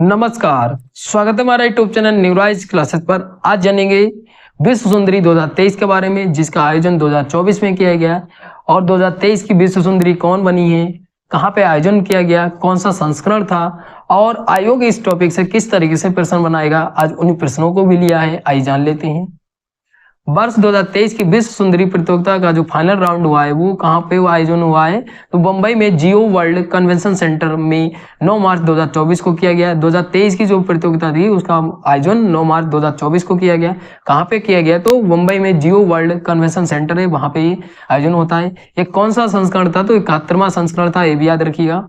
नमस्कार, स्वागत है हमारा यूट्यूब चैनल न्यूराइज क्लासेस पर। आज जानेंगे विश्व सुंदरी 2023 के बारे में, जिसका आयोजन 2024 में किया गया और 2023 की विश्व सुंदरी कौन बनी है, कहां पे आयोजन किया गया, कौन सा संस्करण था और आयोग इस टॉपिक से किस तरीके से प्रश्न बनाएगा। आज उन्हीं प्रश्नों को भी लिया है, आइए जान लेते हैं। वर्ष 2023 की विश्व सुंदरी प्रतियोगिता का जो फाइनल राउंड हुआ है वो कहाँ पे आयोजन हुआ है, तो मुंबई में जियो वर्ल्ड कन्वेंशन सेंटर में 9 मार्च 2024 को किया गया। 2023 की जो प्रतियोगिता थी उसका आयोजन 9 मार्च 2024 को किया गया। कहाँ पे किया गया, तो मुंबई में जियो वर्ल्ड कन्वेंशन सेंटर है, वहां पे आयोजन होता है। ये कौन सा संस्करण था, तो 71वां संस्करण था, ये भी याद रखिएगा।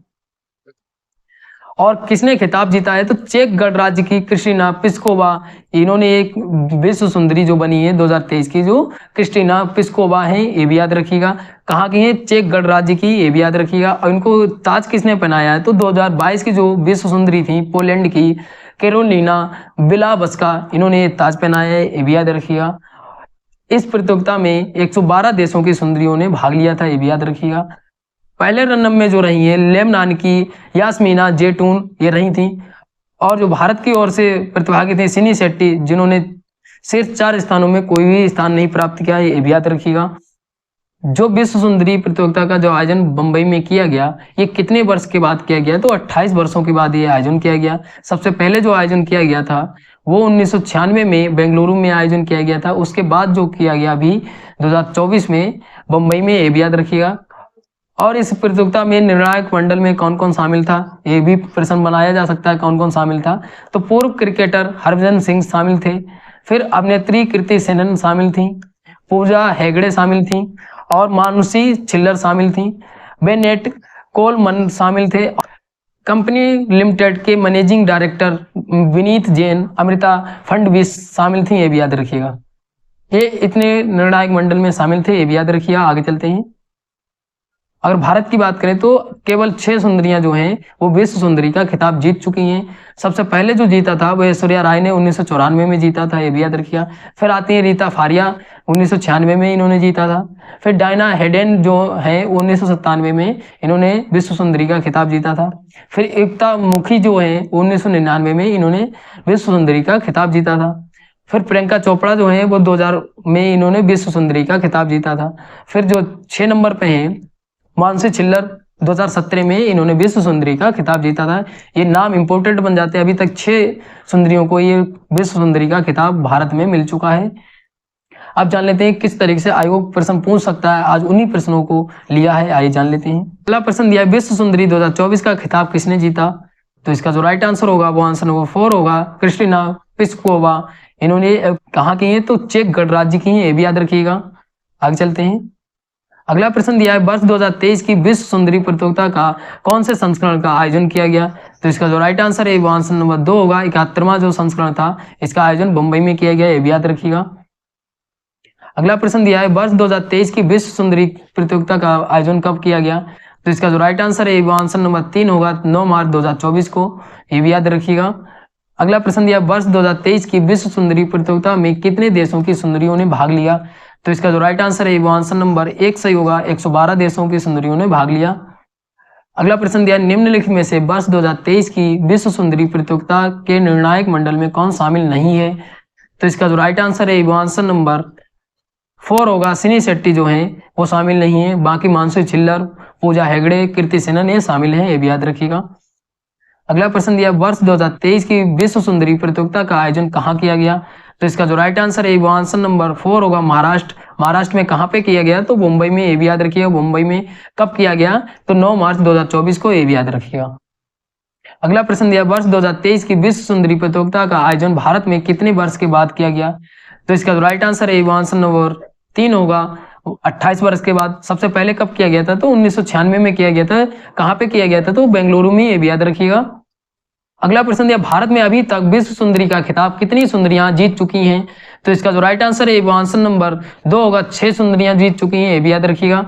और किसने खिताब जीता है, तो चेक गणराज्य की क्रिस्टीना पिस्कोवा, इन्होंने एक विश्व सुंदरी जो बनी है 2023 की, जो क्रिस्टीना पिस्कोवा है, ये भी याद रखिएगा। कहाँ की है, चेक गणराज्य की, ये भी याद रखिएगा। और इनको ताज किसने पहनाया है, तो 2022 की जो विश्व सुंदरी थी पोलैंड की कैरोलिना बिलावस्का, इन्होंने ताज पहनाया है, ये भी याद रखिएगा। इस प्रतियोगिता में 112 देशों की सुंदरियों ने भाग लिया था, ये भी याद रखिएगा। पहले रनअप में जो रही है लेबनान की यास्मीना जेटून, ये रही थी। और जो भारत की ओर से प्रतिभागी थे सिनी शेट्टी, जिन्होंने शीर्ष 4 स्थानों में कोई भी स्थान नहीं प्राप्त किया, ये भी याद रखिएगा। जो विश्व सुंदरी प्रतियोगिता का जो आयोजन मुंबई में किया गया, ये कितने वर्ष के बाद किया गया, तो 28 वर्षों के बाद ये आयोजन किया गया। सबसे पहले जो आयोजन किया गया था वो 1996 में बेंगलुरु में आयोजन किया गया था। उसके बाद जो किया गया अभी 2024 में मुंबई में, ये भी याद रखिएगा। और इस प्रतियोगिता में निर्णायक मंडल में कौन कौन शामिल था, ये भी प्रश्न बनाया जा सकता है, कौन कौन शामिल था। तो पूर्व क्रिकेटर हरभजन सिंह शामिल थे, फिर अभिनेत्री कृति सेनन शामिल थी, पूजा हेगड़े शामिल थी और मानुषी छिल्लर शामिल थी, बेनेट कोलमन शामिल थे। कंपनी लिमिटेड के मैनेजिंग डायरेक्टर विनीत जैन, अमृता फडणवीस शामिल थी, ये भी याद रखिएगा। ये इतने निर्णायक मंडल में शामिल थे, ये भी याद रखिएगा। आगे चलते हैं। अगर भारत की बात करें तो केवल 6 सुंदरियां जो हैं वो विश्व सुंदरी का खिताब जीत चुकी हैं। सबसे पहले जो जीता था वो ऐश्वर्या राय ने 1994 में जीता था, ये भी याद रखिएगा। फिर आती है रीता फारिया, 1996 में इन्होंने जीता था। फिर डायना हेडेन जो है 1997 में इन्होंने विश्व सुंदरी का खिताब जीता था। फिर एकता मुखी जो है 1999 में इन्होंने विश्व सुंदरी का खिताब जीता था। फिर प्रियंका चोपड़ा जो है वो 2000 में इन्होंने विश्व सुंदरी का खिताब जीता था। फिर जो 6 नंबर पे है मानसी छिल्लर, 2017 में इन्होंने विश्व सुंदरी का खिताब जीता था। ये नाम इंपोर्टेंट बन जाते हैं। अभी तक 6 सुंदरियों को ये विश्व सुंदरी का खिताब भारत में मिल चुका है। अब जान लेते हैं किस तरीके से आयोग प्रश्न पूछ सकता है। आज उन्हीं प्रश्नों को लिया है, आइए जान लेते हैं। पहला प्रश्न दिया है, विश्व सुंदरी 2024 का खिताब किसने जीता, तो इसका जो राइट आंसर होगा वो आंसर नंबर 4 होगा, क्रिस्टीना पिस्कोवा। इन्होंने कहाँ की है, तो चेक गणराज्य की है, ये भी याद रखिएगा। आगे चलते हैं। अगला प्रश्न दिया है, वर्ष 2023 की विश्व सुंदरी प्रतियोगिता का कौन से संस्करण का आयोजन किया गया, तो इसका जो राइट आंसर है वो आंसर नंबर 2 होगा। 71वां जो संस्करण था इसका आयोजन मुंबई में किया गया, ये भी याद रखिएगा। अगला प्रश्न दिया है, वर्ष 2023 की विश्व सुंदरी प्रतियोगिता का आयोजन कब किया गया, तो इसका जो राइट आंसर है वो आंसर नंबर 3 होगा, 9 मार्च 2024 को, ये भी याद रखिएगा। अगला प्रश्न दिया, वर्ष 2023 की विश्व सुंदरी प्रतियोगिता में कितने देशों की सुंदरियों ने भाग लिया, तो इसका जो राइट आंसर है वो आंसर नंबर 1 सही होगा, 112 देशों की सुंदरियों ने भाग लिया। अगला प्रश्न दिया, निम्नलिखित में से वर्ष 2023 की विश्व सुंदरी प्रतियोगिता के निर्णायक मंडल में कौन शामिल नहीं है, तो इसका जो राइट आंसर है वो आंसर नंबर 4 होगा, सिनी शेट्टी जो है वो शामिल नहीं है। बाकी मानसी छिल्लर, पूजा हेगड़े, कृति सेनन ये शामिल है, ये भी याद रखिएगा। अगला प्रश्न दिया, वर्ष 2023 की विश्व सुंदरी प्रतियोगिता का आयोजन कहाँ किया गया, तो इसका जो राइट आंसर है वो आंसर नंबर 4 होगा, महाराष्ट्र में कहाँ पे किया गया, तो मुंबई में, ये भी याद रखिएगा। मुंबई में कब किया गया, तो 9 मार्च 2024 को, ये भी याद रखिएगा। अगला प्रश्न दिया, वर्ष 2023 की विश्व सुंदरी प्रतियोगिता का आयोजन भारत में कितने वर्ष के बाद किया गया, तो इसका जो राइट आंसर है वो आंसर नंबर 3 होगा, 28 वर्ष के बाद। सबसे पहले कब किया गया था, तो 1996 में किया गया था। कहाँ पे किया गया था, तो बेंगलुरु में, ये भी याद रखिएगा। अगला प्रश्न दिया, भारत में अभी तक विश्व सुंदरी का खिताब कितनी सुंदरियां जीत चुकी हैं, तो इसका जो राइट आंसर है वो आंसर नंबर 2 होगा, 6 सुंदरियां जीत चुकी हैं, ये भी याद रखिएगा।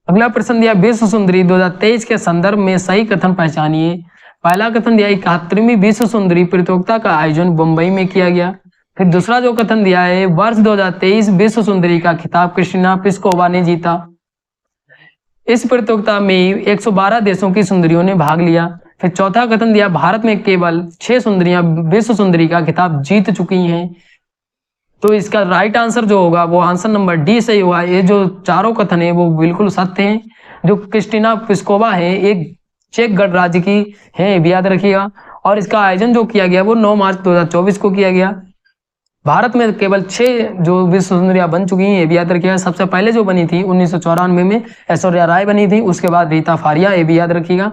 अगला प्रश्न दिया, विश्व सुंदरी 2023 के संदर्भ में सही कथन पहचानिए। पहला कथन दिया, 71वीं विश्व सुंदरी प्रतियोगिता का आयोजन मुंबई में किया गया। फिर दूसरा जो कथन दिया है, वर्ष 2023 विश्व सुंदरी का खिताब क्रिस्टीना पिस्कोवा ने जीता। इस प्रतियोगिता में 112 देशों की सुंदरियों ने भाग लिया। फिर चौथा कथन दिया, भारत में केवल 6 सुंदरियां विश्व सुंदरी का खिताब जीत चुकी हैं। तो इसका राइट आंसर जो होगा वो आंसर नंबर डी सही हुआ। ये जो चारों कथन है वो बिल्कुल सत्य हैं। जो क्रिस्टिना प्लिस्कोवा है एक चेक गणराज्य की है, ये भी याद रखिएगा। और इसका आयोजन जो किया गया वो 9 मार्च 2024 को किया गया। भारत में केवल 6 जो विश्व सुंदरियां बन चुकी हैं, ये भी याद रखिएगा। सबसे पहले जो बनी थी 1994 में ऐश्वर्या राय बनी थी, उसके बाद रीता फारिया, ये भी याद रखिएगा।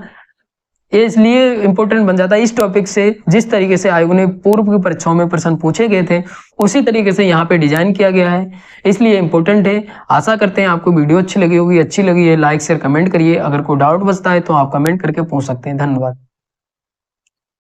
ये इसलिए इंपॉर्टेंट बन जाता है इस टॉपिक से, जिस तरीके से आयोग ने पूर्व की परीक्षाओं में प्रश्न पूछे गए थे उसी तरीके से यहाँ पे डिजाइन किया गया है, इसलिए इंपॉर्टेंट है। आशा करते हैं आपको वीडियो अच्छी लगी होगी। अच्छी लगी है लाइक शेयर कमेंट करिए। अगर कोई डाउट बचता है तो आप कमेंट करके पूछ सकते हैं। धन्यवाद।